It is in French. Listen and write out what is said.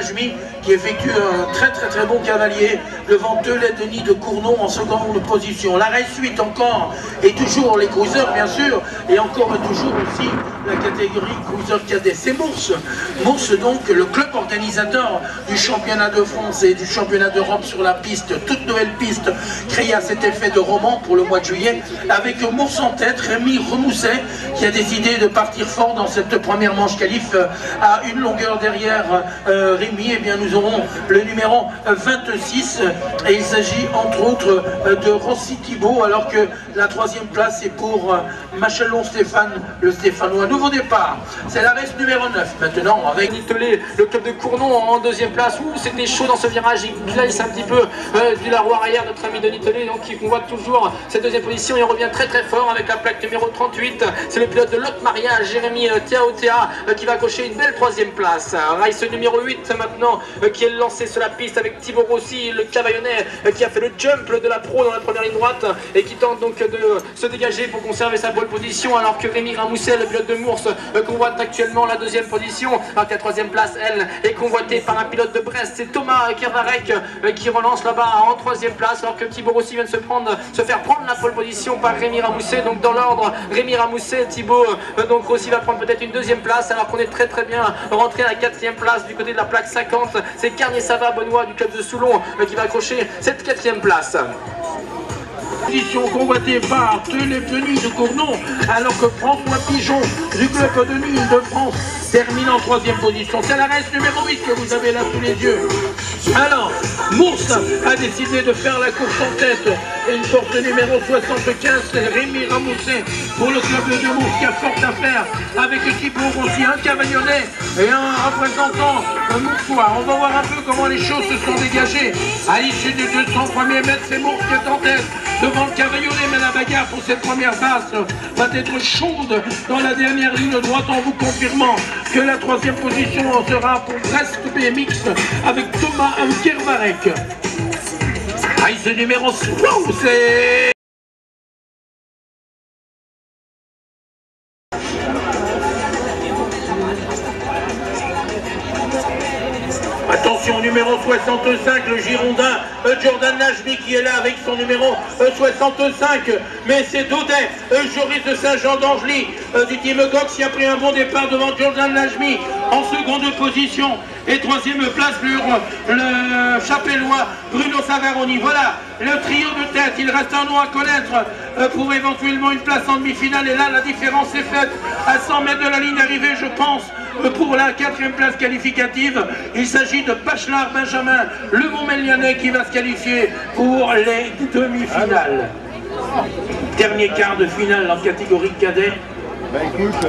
Najmi qui effectue un très bon cavalier devant Denis de Cournon en seconde position. La race suite encore et toujours les cruisers bien sûr et encore toujours aussi la catégorie cruiser cadet. C'est Mours donc le club organisateur du championnat de France et du championnat d'Europe sur la piste, toute nouvelle piste créée à cet effet de roman pour le mois de juillet avec Mours en tête, Rémi Remousset qui a décidé de partir fort dans cette première manche qualif à une longueur derrière Rémi. Et bien nous aurons le numéro 26 et il s'agit entre autres de Rossi Thibault alors que la troisième place est pour Machelon Stéphane, le Stéphanois. Nouveau départ, c'est la race numéro 9 maintenant avec Nittelé, le club de Cournon en deuxième place. Ouh, c'était chaud dans ce virage, il glisse un petit peu du la roue arrière, notre ami de Nittelé, donc qui convoite toujours cette deuxième position. Il revient très fort avec la plaque numéro 38. C'est le pilote de Lot Maria, Jérémy Tiaotea, qui va cocher une belle troisième place. Race numéro 8 maintenant qui est lancé sur la piste avec Thibaut Rossi, le Cavaillonnais, qui a fait le jump de la pro dans la première ligne droite et qui tente donc de se dégager pour conserver sa bonne position, alors que Rémi Ramousset, le pilote de Mours, convoite actuellement la deuxième position, alors que la troisième place, elle, est convoitée par un pilote de Brest. C'est Thomas Kervarek qui relance là-bas en troisième place, alors que Thibaut Rossi vient de se faire prendre la pole position par Rémi Ramousset. Donc dans l'ordre, Rémi Ramousset, Thibaut donc Rossi va prendre peut-être une deuxième place, alors qu'on est très bien rentré à la quatrième place du côté de la plaque 50. C'est Carnier-Sava Benoît du club de Soulon qui va accrocher cette quatrième place. Position convoitée par Denis de Cournon, alors que François Pigeon du club de Denis de France termine en troisième position. C'est la race numéro 8 que vous avez là sous les yeux. Alors, Mours a décidé de faire la course en tête. Une porte numéro 75, c'est Rémi Ramousset pour le club de Mours qui a fort à faire avec Thibaut Rossi, un Cavaillonnais et un représentant moursois. On va voir un peu comment les choses se sont dégagées. À l'issue du 200 premiers mètres, c'est Mours qui est en tête devant le Cavaillonnais, mais la bagarre pour cette première passe va être chaude dans la dernière ligne droite en vous confirmant que la troisième position en sera pour Brest BMX avec Thomas Kervarek. Race numéro 6, c'est... Attention, numéro 65, le Girondin Jordan Najmi qui est là avec son numéro 65. Mais c'est Daudet, Joris de Saint-Jean d'Angely du Team Cox qui a pris un bon départ devant Jordan Najmi en seconde position. Et troisième place pour le Chapellois Bruno Savaroni. Voilà le trio de tête. Il reste un nom à connaître pour éventuellement une place en demi-finale. Et là, la différence est faite à 100 mètres de la ligne d'arrivée, je pense, pour la quatrième place qualificative. Il s'agit de Bachelard Benjamin, le Montmélianais, qui va se qualifier pour les demi-finales. Dernier quart de finale en catégorie cadet. Bah écoute,